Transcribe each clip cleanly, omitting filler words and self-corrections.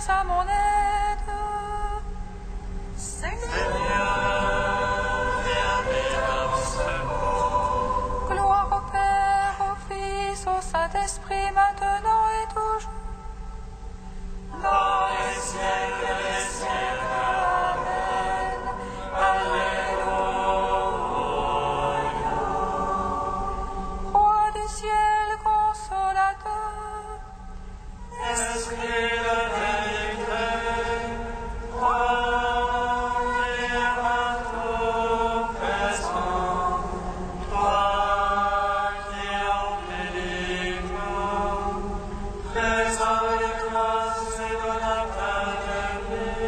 à mon aide. Seigneur, viens vite à mon secours. Gloire au Père, au Fils, au Saint-Esprit, maintenant et toujours. Dans les siècles des siècles. Amen. Alléluia. Roi du ciel, consolateur, Esprit de vérité, première à tout présent, toi qui emplis tout, trésor de grâce et de la paternité,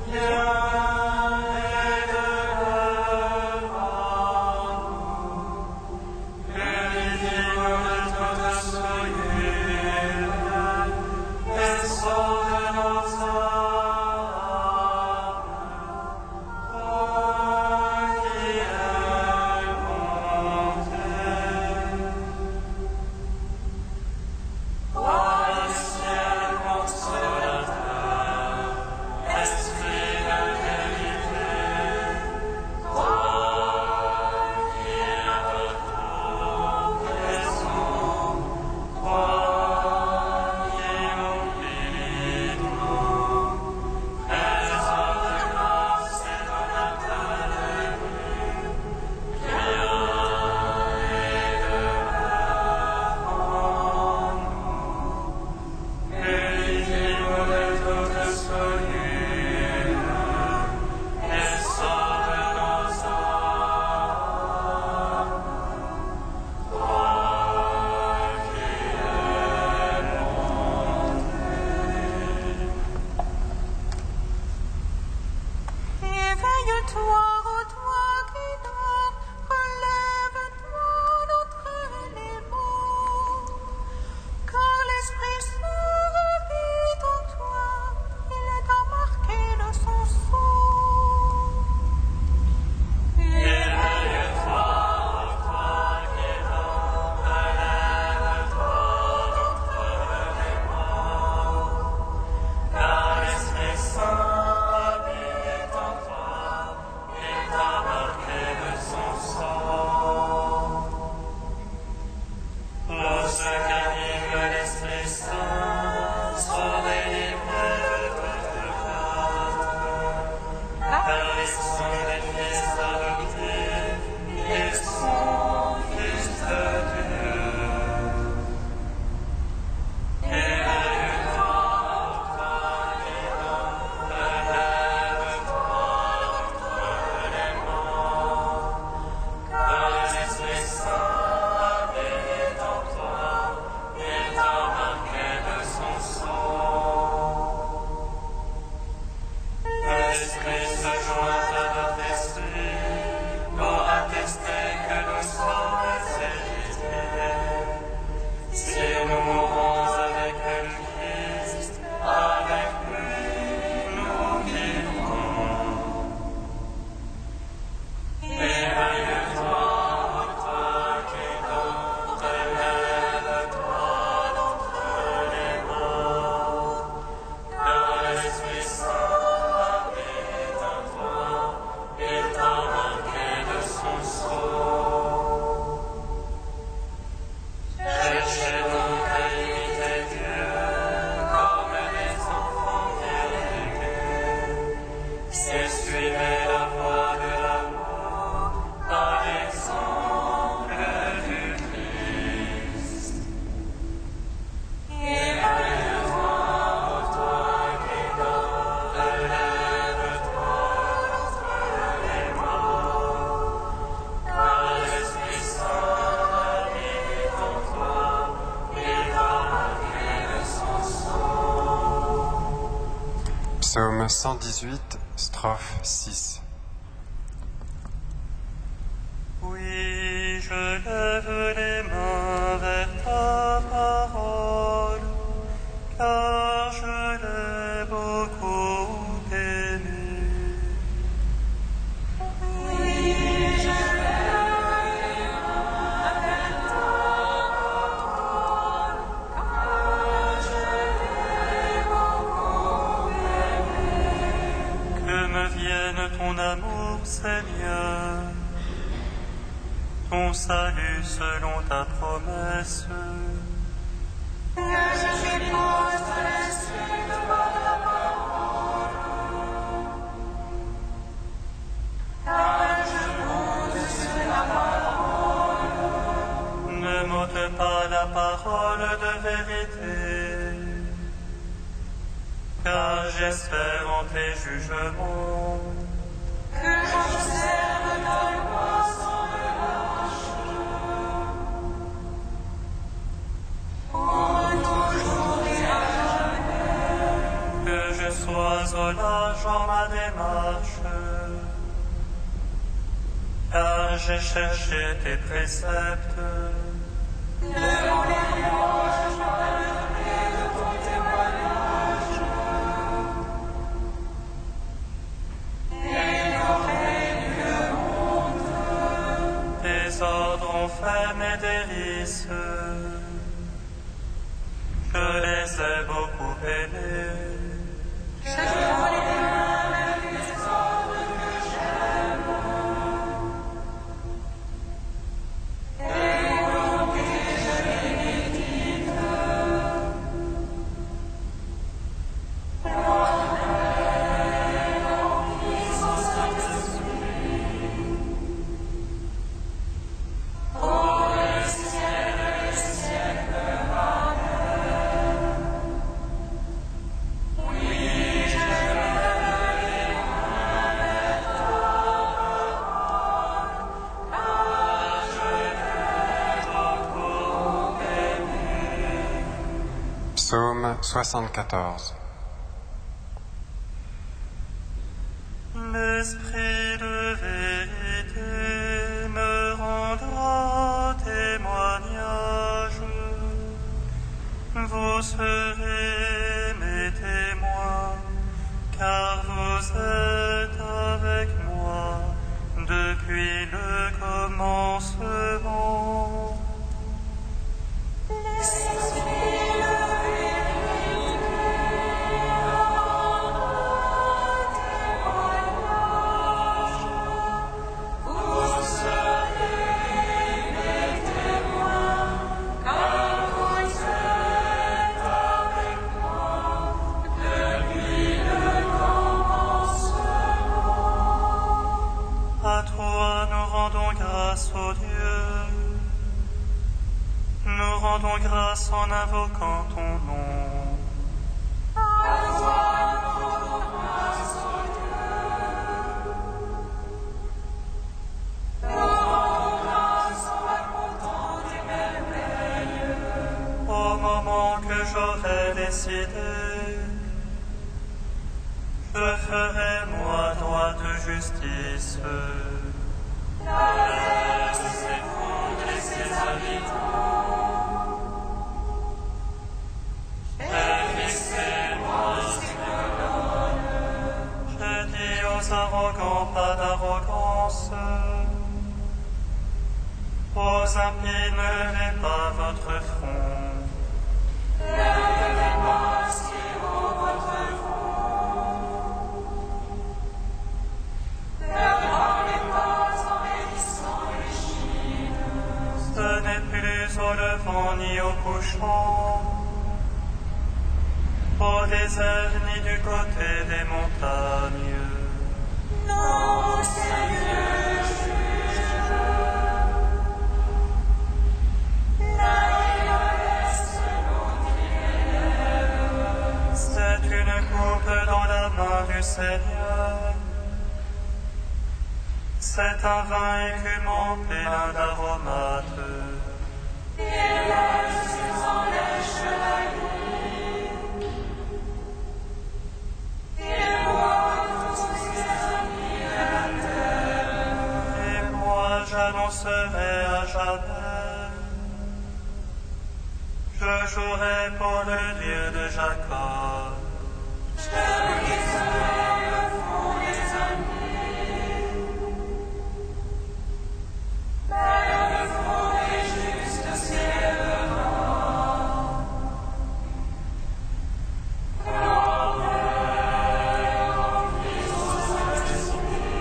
viens et demeure en nous. Purifions de toute souillure et sauve nos âmes. Toi qui es monté, Roi du ciel consolateur, Esprit de vérité, toi qui es partout présent, toi qui emplis tout, trésor de grâce et de natalité, viens et demeure en nous. Purifions de toute souillure et sauve nos âmes. Toi qui es monté. éveille-toi, ô toi qui dors, relève-toi d'entre les morts. Car l'Esprit Saint habite en toi, il t'a marqué de son sang. Éveille-toi, ô toi qui dors, relève-toi d'entre les morts. Car l'Esprit Saint habite en toi, il t'a marqué de son sang. Tous ceux qui animent l'Esprit Saint sont délivrés de toute crainte, car ils sont des fils adoptifs, ils sont fils de Dieu. Éveille-toi, ô toi qui dors, relève-toi d'entre les morts, car l'Esprit Saint habite en toi, il t'a marqué de son sang. L'Esprit se joint à notre esprit pour attester que nous sommes héritiers. Si nous mourons avec le Christ, avec lui nous vivrons. Éveille-toi, ô toi qui dors, relève-toi d'entre les morts, car l'Esprit Saint habite en toi, il t'a marqué de son sang. Cherchez donc à imiter Dieu comme des enfants bien-aimés, et suivez la voie de l'amour dans l'exemple du Christ. Éveille-toi, ô toi qui dors, relève-toi d'entre les morts, car l'Esprit Saint habite en toi, il t'a marqué de son sang. Psaume 118, strophe 6. Oui, je lève les mains vers ta parole, car je l'ai beaucoup aimée. Car je l'ai beaucoup Seigneur, ton salut selon ta promesse. Que je pose l'esprit devant la parole, car je compte sur la parole. Ne m'ôte pas la parole de vérité, car j'espère en tes jugements. Que j'observe ta loi sans relâche, pour toujours et à jamais. Que je sois au large en ma démarche, car j'ai cherché tes préceptes. De mon louange, je parlerai de ton témoignage. Et l'oreille le monde. Tes ordres ont fait mes délices. Je les ai beaucoup aimés. Je connais même les ordres que j'aime. Et donc je les médite. Psaume 74. L'esprit de vérité me rendra témoignage. Vous serez mes témoins, car vous êtes avec moi depuis le commencement. À toi nous rendons grâce, ô Dieu. Nous rendons grâce en invoquant ton nom. Au moment que j'aurai décidé, je ferai moi droite justice. La terre s'effondre et ses habitants. Laissez-moi ces colonnes. Je dis aux arrogants, pas d'arrogance. Aux impies, ne levez pas votre front. Levez pas si haut votre front. Ne parlez pas en raidissant les chines. Ce n'est plus au levant ni au couchant, au désert ni du côté des montagnes. Non, Seigneur, juge. Là il reste selon tes lèvres. C'est une coupe dans la main du Seigneur. C'est un vin écumant plein d'aromates. Et là tu enlèches la vie. Et moi, tous tes amis de la terre. Et moi j'annoncerai à jamais. Je jouerai pour le Dieu de Jacob. Je briserai le fond des amis. Mais le front des justes s'élèvera. Gloire au Fils, au Saint-Esprit,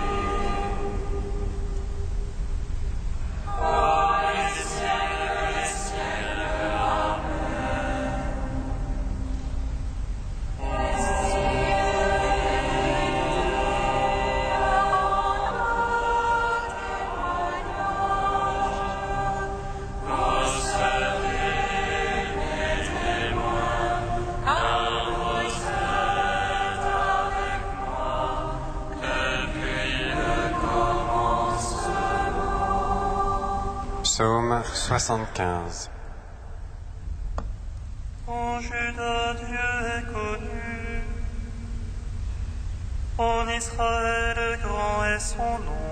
Psaume 75. En Juda, Dieu est connu. En Israël, grand est son nom.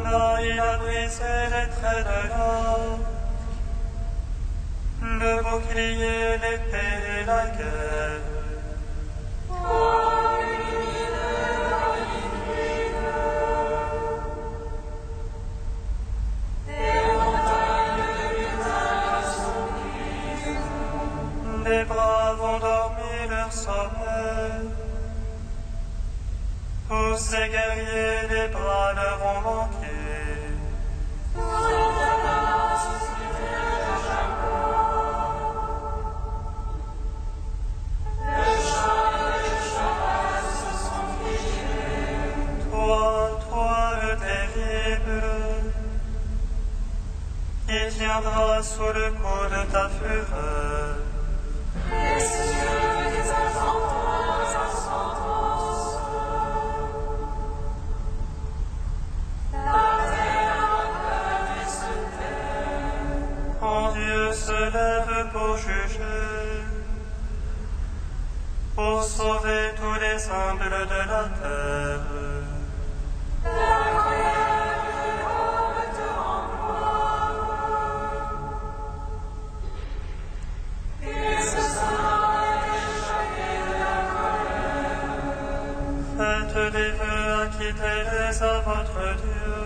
Là, il a brisé les traits de l'arc, le bouclier, l'épée et la guerre. Les braves ont dormi leur sommeil. Tous ces guerriers, les bras leur ont manqué. Toi le terrible, qui viendra sous le coup de ta fureur. Quand Dieu se lève pour juger, pour sauver tous les humbles de la terre. Faites des vœux, acquittez-les à votre Dieu.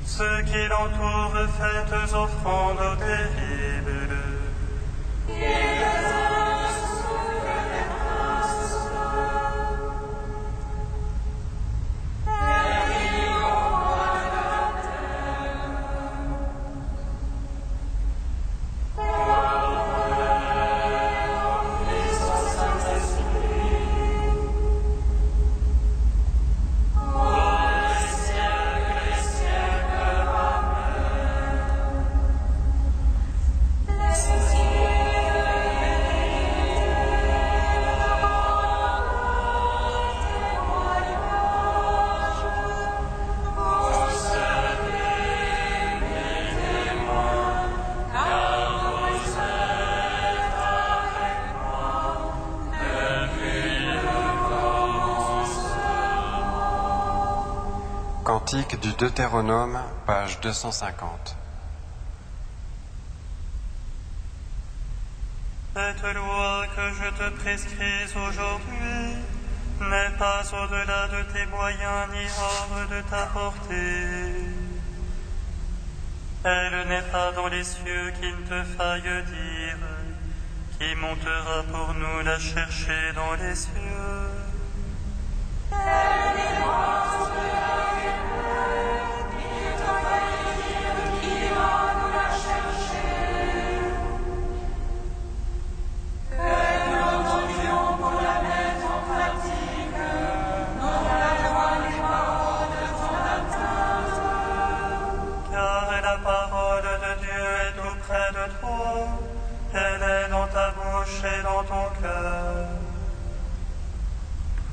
Ceux qui l'entourent, faites offrande au terrible. Cantique du Deutéronome, page 250. Cette loi que je te prescris aujourd'hui n'est pas au-delà de tes moyens ni hors de ta portée. Elle n'est pas dans les cieux qu'il ne te faille dire, qui montera pour nous la chercher dans les cieux.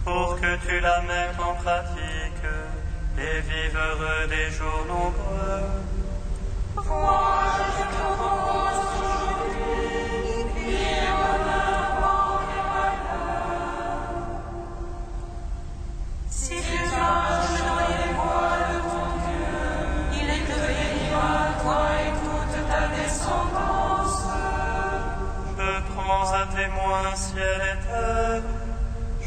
Pour que tu la mettes en pratique et vives heureux des jours nombreux. Moi, je te propose aujourd'hui, vie, bonheur, mort et malheur. Si tu marches dans les voies de ton Dieu, il te bénira, toi et toute ta descendance. Je prends à témoin ciel et terre.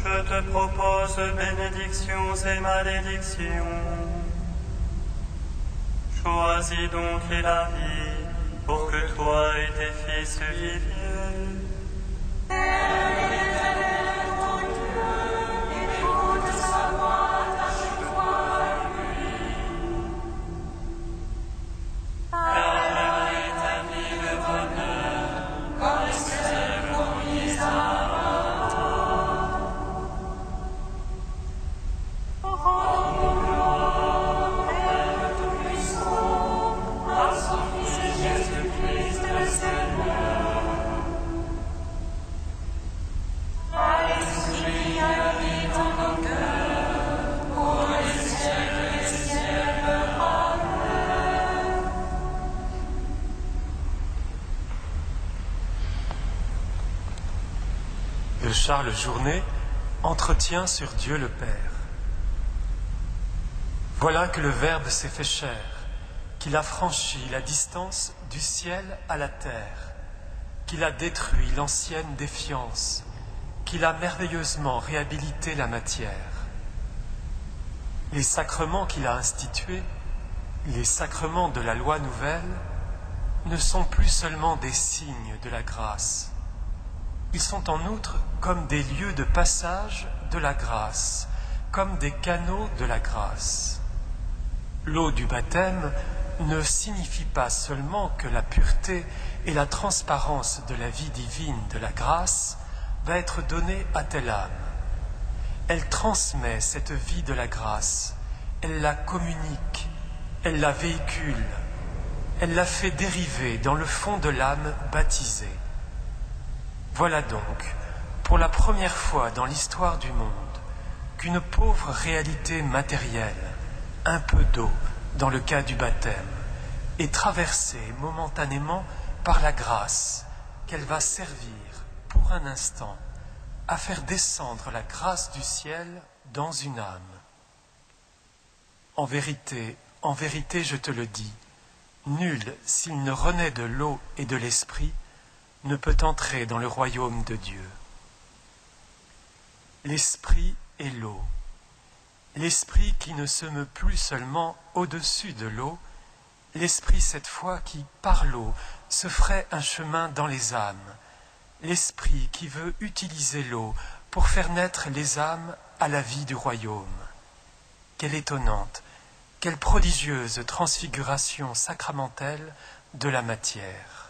Je te propose bénédictions et malédictions. Choisis donc la vie pour que toi et tes fils viviez. Jésus-Christ, le Seigneur. de Charles Journet, Entretien sur Dieu le Père. Voilà que le Verbe s'est fait chair, qu'il a franchi la distance du ciel à la terre, qu'il a détruit l'ancienne défiance, qu'il a merveilleusement réhabilité la matière. Les sacrements qu'il a institués, les sacrements de la loi nouvelle, ne sont plus seulement des signes de la grâce. Ils sont en outre comme des lieux de passage de la grâce, comme des canaux de la grâce. L'eau du baptême ne signifie pas seulement que la pureté et la transparence de la vie divine de la grâce va être donnée à telle âme. Elle transmet cette vie de la grâce, elle la communique, elle la véhicule, elle la fait dériver dans le fond de l'âme baptisée. Voilà donc, pour la première fois dans l'histoire du monde, qu'une pauvre réalité matérielle, un peu d'eau dans le cas du baptême, est traversée momentanément par la grâce qu'elle va servir pour un instant à faire descendre la grâce du ciel dans une âme. En vérité, je te le dis, nul, s'il ne renaît de l'eau et de l'esprit, ne peut entrer dans le royaume de Dieu. L'esprit est l'eau. L'esprit qui ne se meut plus seulement au-dessus de l'eau, l'esprit cette fois qui, par l'eau, se ferait un chemin dans les âmes, l'esprit qui veut utiliser l'eau pour faire naître les âmes à la vie du royaume. Quelle étonnante, quelle prodigieuse transfiguration sacramentelle de la matière.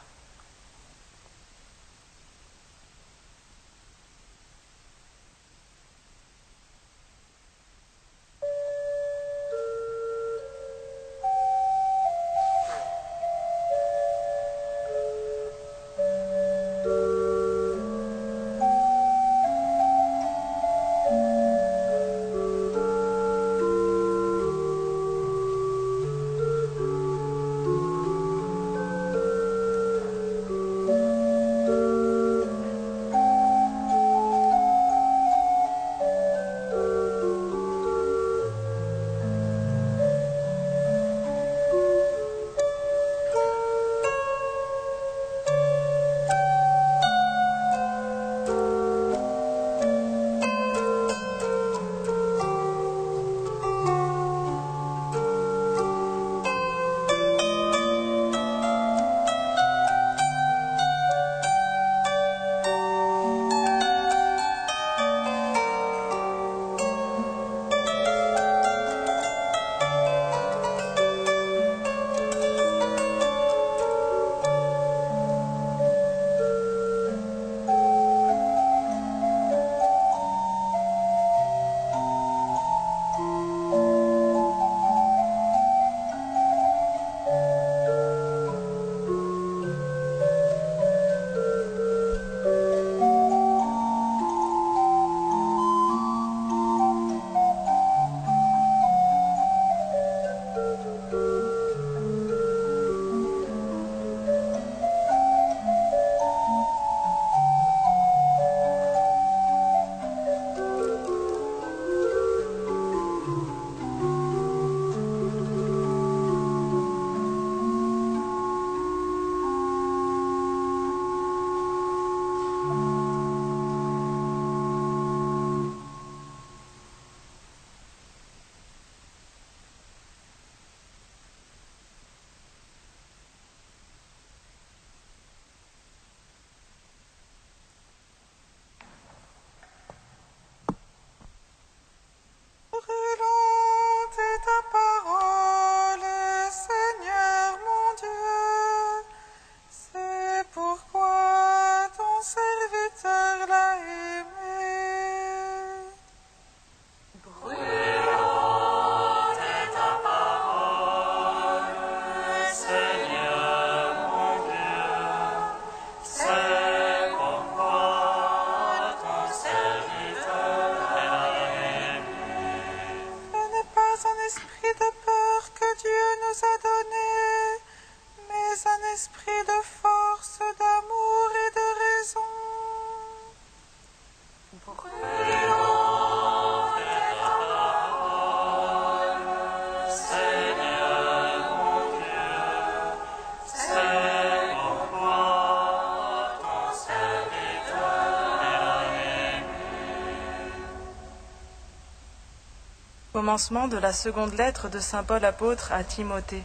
Commencement de la seconde lettre de saint Paul apôtre à Timothée.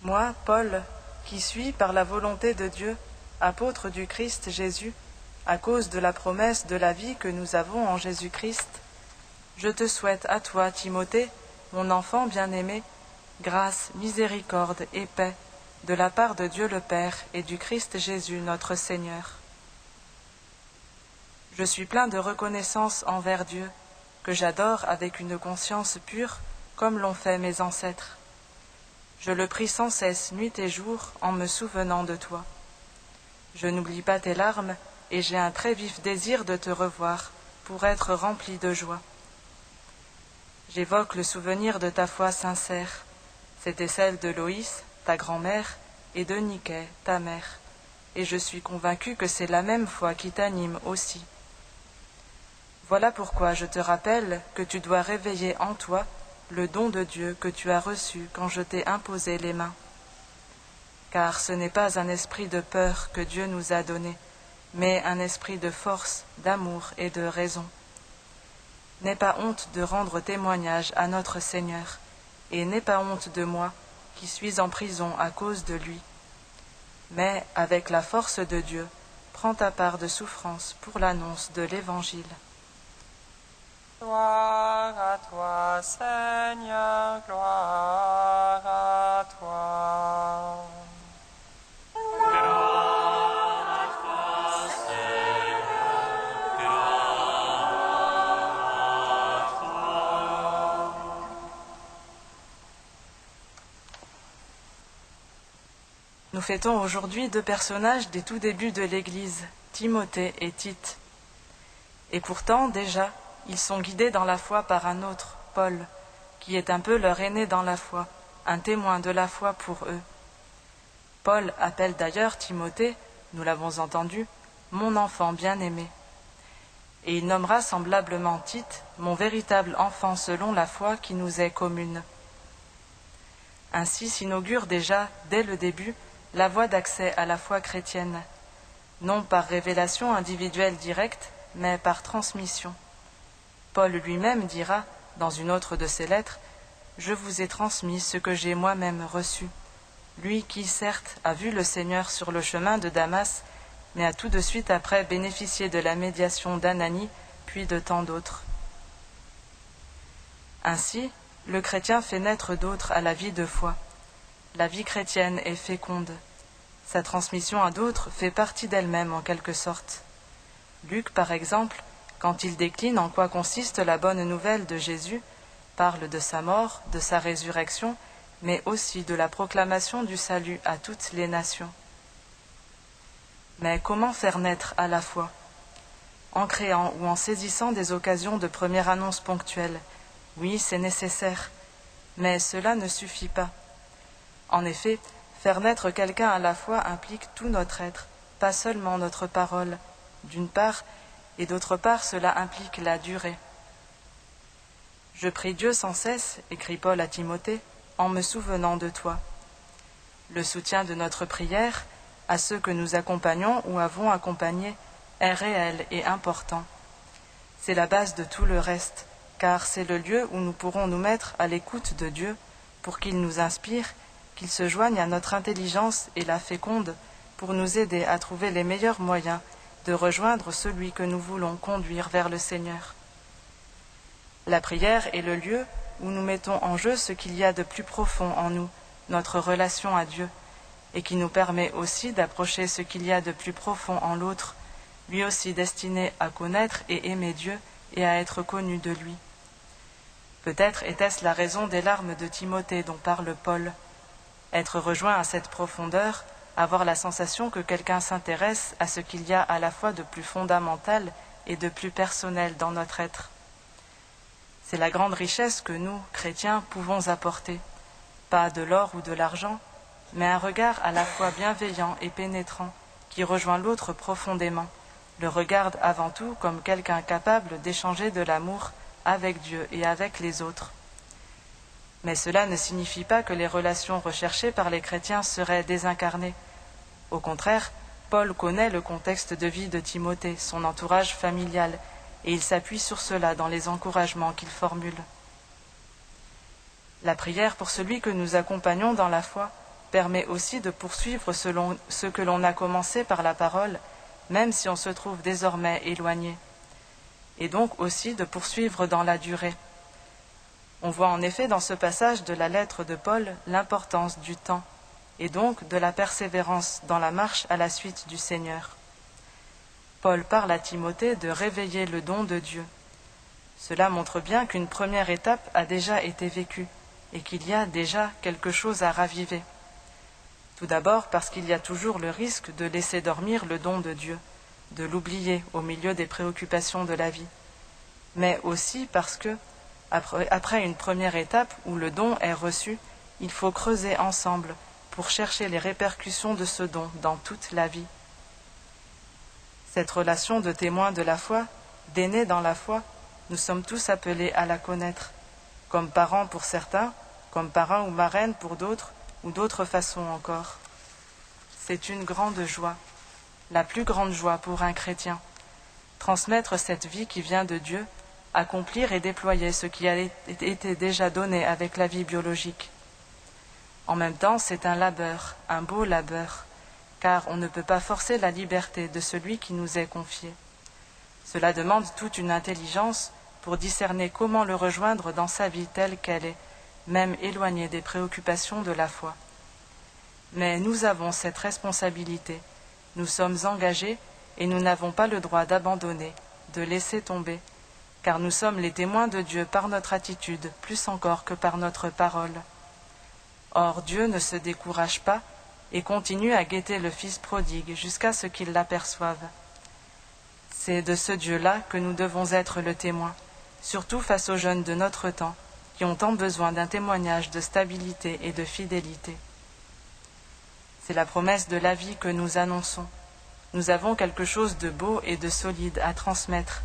Moi, Paul, qui suis, par la volonté de Dieu, apôtre du Christ Jésus, à cause de la promesse de la vie que nous avons en Jésus-Christ, je te souhaite à toi, Timothée, mon enfant bien-aimé, grâce, miséricorde et paix, de la part de Dieu le Père et du Christ Jésus notre Seigneur. Je suis plein de reconnaissance envers Dieu, que j'adore avec une conscience pure, comme l'ont fait mes ancêtres. Je le prie sans cesse, nuit et jour, en me souvenant de toi. Je n'oublie pas tes larmes, et j'ai un très vif désir de te revoir, pour être rempli de joie. J'évoque le souvenir de ta foi sincère. C'était celle de Loïs, ta grand-mère, et de Niké, ta mère, et je suis convaincu que c'est la même foi qui t'anime aussi. Voilà pourquoi je te rappelle que tu dois réveiller en toi le don de Dieu que tu as reçu quand je t'ai imposé les mains. Car ce n'est pas un esprit de peur que Dieu nous a donné, mais un esprit de force, d'amour et de raison. N'aie pas honte de rendre témoignage à notre Seigneur, et n'aie pas honte de moi, qui suis en prison à cause de lui. Mais, avec la force de Dieu, prends ta part de souffrance pour l'annonce de l'Évangile. Gloire à toi, Seigneur, gloire à toi. Nous fêtons aujourd'hui deux personnages des tout débuts de l'Église, Timothée et Tite. Et pourtant, déjà, ils sont guidés dans la foi par un autre, Paul, qui est un peu leur aîné dans la foi, un témoin de la foi pour eux. Paul appelle d'ailleurs Timothée, nous l'avons entendu, mon enfant bien-aimé. Et il nommera semblablement Tite, mon véritable enfant selon la foi qui nous est commune. Ainsi s'inaugure déjà, dès le début, la voie d'accès à la foi chrétienne, non par révélation individuelle directe, mais par transmission. Paul lui-même dira, dans une autre de ses lettres, « Je vous ai transmis ce que j'ai moi-même reçu », lui qui, certes, a vu le Seigneur sur le chemin de Damas, mais a tout de suite après bénéficié de la médiation d'Ananie, puis de tant d'autres. Ainsi, le chrétien fait naître d'autres à la vie de foi. La vie chrétienne est féconde. Sa transmission à d'autres fait partie d'elle-même en quelque sorte. Luc, par exemple, quand il décline en quoi consiste la bonne nouvelle de Jésus, parle de sa mort, de sa résurrection, mais aussi de la proclamation du salut à toutes les nations. Mais comment faire naître à la foi? En créant ou en saisissant des occasions de première annonce ponctuelle. Oui, c'est nécessaire, mais cela ne suffit pas. En effet, faire naître quelqu'un à la foi implique tout notre être, pas seulement notre parole, d'une part, et d'autre part, cela implique la durée. Je prie Dieu sans cesse, écrit Paul à Timothée, en me souvenant de toi. Le soutien de notre prière, à ceux que nous accompagnons ou avons accompagnés, est réel et important. C'est la base de tout le reste, car c'est le lieu où nous pourrons nous mettre à l'écoute de Dieu pour qu'il nous inspire, qu'il se joigne à notre intelligence et la féconde pour nous aider à trouver les meilleurs moyens de rejoindre celui que nous voulons conduire vers le Seigneur. La prière est le lieu où nous mettons en jeu ce qu'il y a de plus profond en nous, notre relation à Dieu, et qui nous permet aussi d'approcher ce qu'il y a de plus profond en l'autre, lui aussi destiné à connaître et aimer Dieu et à être connu de lui. Peut-être était-ce la raison des larmes de Timothée dont parle Paul. Être rejoint à cette profondeur, avoir la sensation que quelqu'un s'intéresse à ce qu'il y a à la fois de plus fondamental et de plus personnel dans notre être. C'est la grande richesse que nous, chrétiens, pouvons apporter. Pas de l'or ou de l'argent, mais un regard à la fois bienveillant et pénétrant, qui rejoint l'autre profondément, le regarde avant tout comme quelqu'un capable d'échanger de l'amour avec Dieu et avec les autres. Mais cela ne signifie pas que les relations recherchées par les chrétiens seraient désincarnées. Au contraire, Paul connaît le contexte de vie de Timothée, son entourage familial, et il s'appuie sur cela dans les encouragements qu'il formule. La prière pour celui que nous accompagnons dans la foi permet aussi de poursuivre selon ce que l'on a commencé par la parole, même si on se trouve désormais éloigné, et donc aussi de poursuivre dans la durée. On voit en effet dans ce passage de la lettre de Paul l'importance du temps, et donc de la persévérance dans la marche à la suite du Seigneur. Paul parle à Timothée de réveiller le don de Dieu. Cela montre bien qu'une première étape a déjà été vécue, et qu'il y a déjà quelque chose à raviver. Tout d'abord parce qu'il y a toujours le risque de laisser dormir le don de Dieu, de l'oublier au milieu des préoccupations de la vie, mais aussi parce que, après une première étape où le don est reçu, il faut creuser ensemble pour chercher les répercussions de ce don dans toute la vie. Cette relation de témoin de la foi, d'aînés dans la foi, nous sommes tous appelés à la connaître, comme parents pour certains, comme parrain ou marraine pour d'autres, ou d'autres façons encore. C'est une grande joie, la plus grande joie pour un chrétien, transmettre cette vie qui vient de Dieu, accomplir et déployer ce qui a été déjà donné avec la vie biologique. En même temps, c'est un labeur, un beau labeur, car on ne peut pas forcer la liberté de celui qui nous est confié. Cela demande toute une intelligence pour discerner comment le rejoindre dans sa vie telle qu'elle est, même éloignée des préoccupations de la foi. Mais nous avons cette responsabilité, nous sommes engagés et nous n'avons pas le droit d'abandonner, de laisser tomber, car nous sommes les témoins de Dieu par notre attitude, plus encore que par notre parole. Or Dieu ne se décourage pas et continue à guetter le Fils prodigue jusqu'à ce qu'il l'aperçoive. C'est de ce Dieu-là que nous devons être le témoin, surtout face aux jeunes de notre temps, qui ont tant besoin d'un témoignage de stabilité et de fidélité. C'est la promesse de la vie que nous annonçons. Nous avons quelque chose de beau et de solide à transmettre,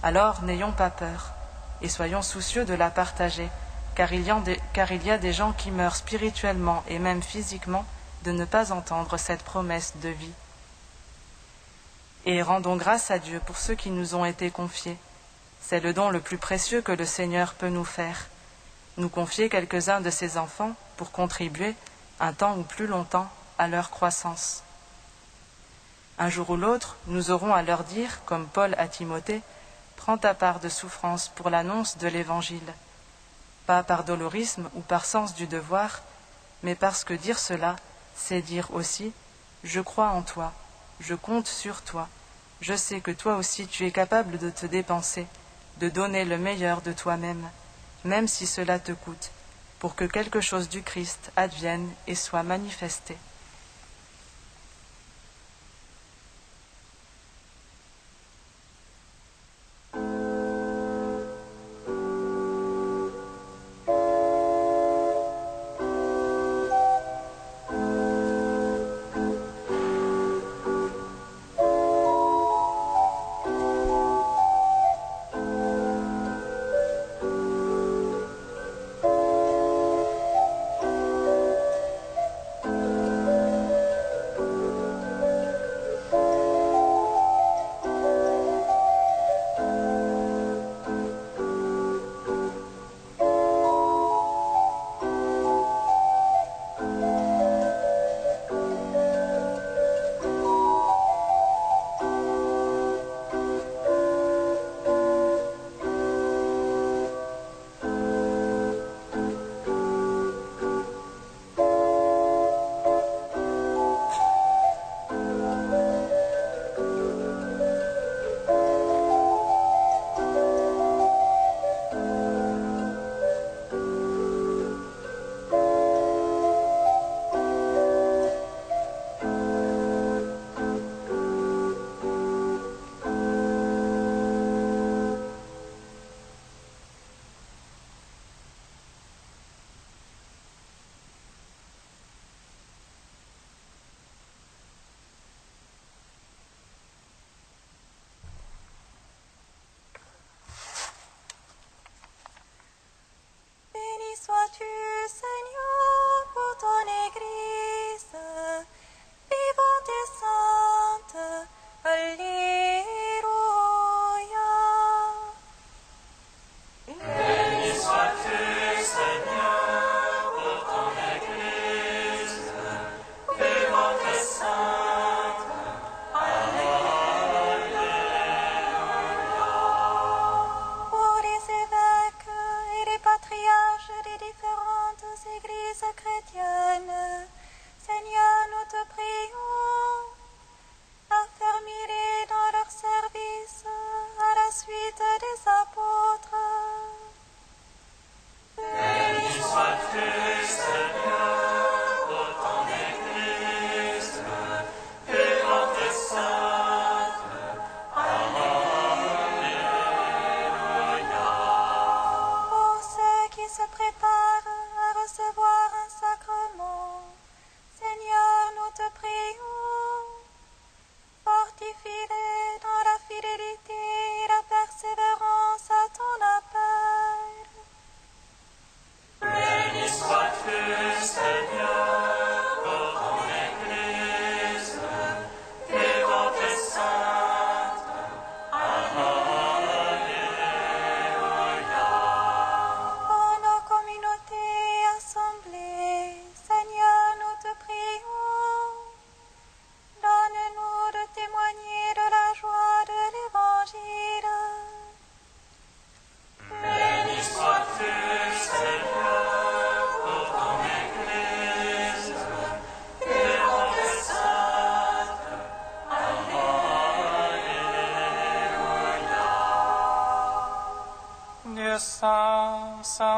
alors n'ayons pas peur, et soyons soucieux de la partager, car il y a des gens qui meurent spirituellement et même physiquement de ne pas entendre cette promesse de vie. Et rendons grâce à Dieu pour ceux qui nous ont été confiés. C'est le don le plus précieux que le Seigneur peut nous faire. Nous confier quelques-uns de ses enfants pour contribuer, un temps ou plus longtemps, à leur croissance. Un jour ou l'autre, nous aurons à leur dire, comme Paul à Timothée, « Prends ta part de souffrance pour l'annonce de l'Évangile », pas par dolorisme ou par sens du devoir, mais parce que dire cela, c'est dire aussi « Je crois en toi, je compte sur toi, je sais que toi aussi tu es capable de te dépenser, de donner le meilleur de toi-même, même si cela te coûte, pour que quelque chose du Christ advienne et soit manifesté. »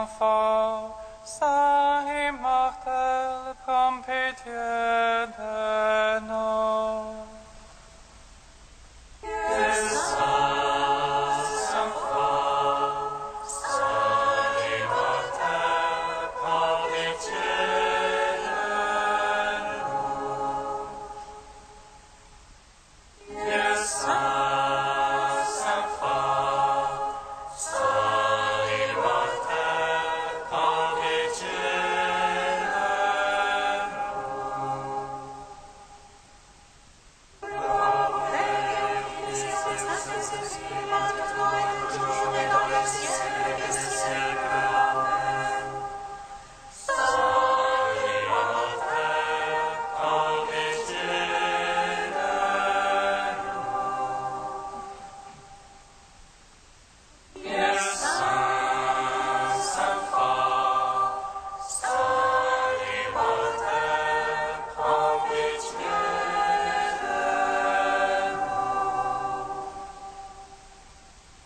enfant, saint immortel, prends pitié de nous.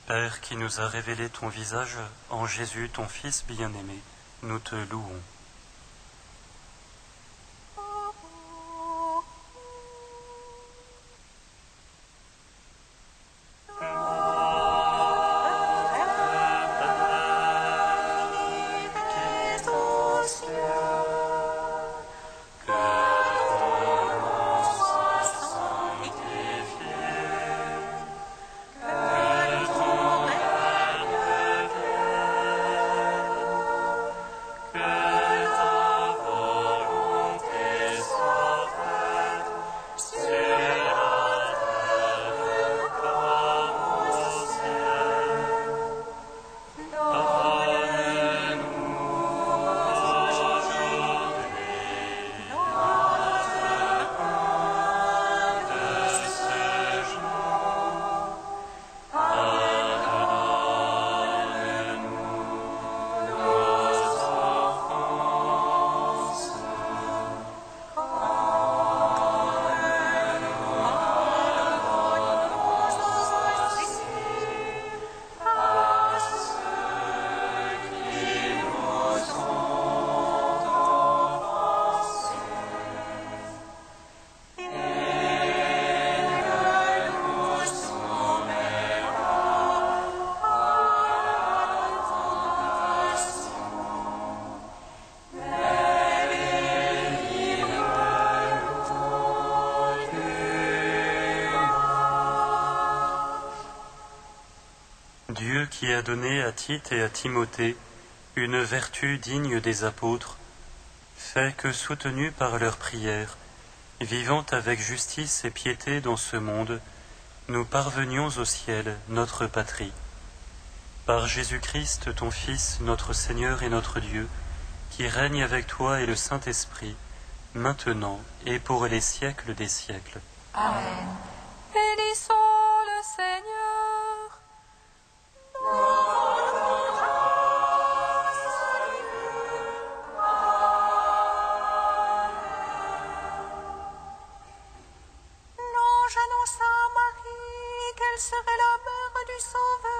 Père qui nous a révélé ton visage en Jésus, ton Fils bien-aimé, nous te louons. Dieu qui a donné à Tite et à Timothée une vertu digne des apôtres, fait que, soutenus par leurs prières, vivant avec justice et piété dans ce monde, nous parvenions au ciel, notre patrie. Par Jésus-Christ, ton Fils, notre Seigneur et notre Dieu, qui règne avec toi et le Saint-Esprit, maintenant et pour les siècles des siècles. Amen. Bénissons le Seigneur. L'ange annonça à Marie qu'elle serait la mère du Sauveur.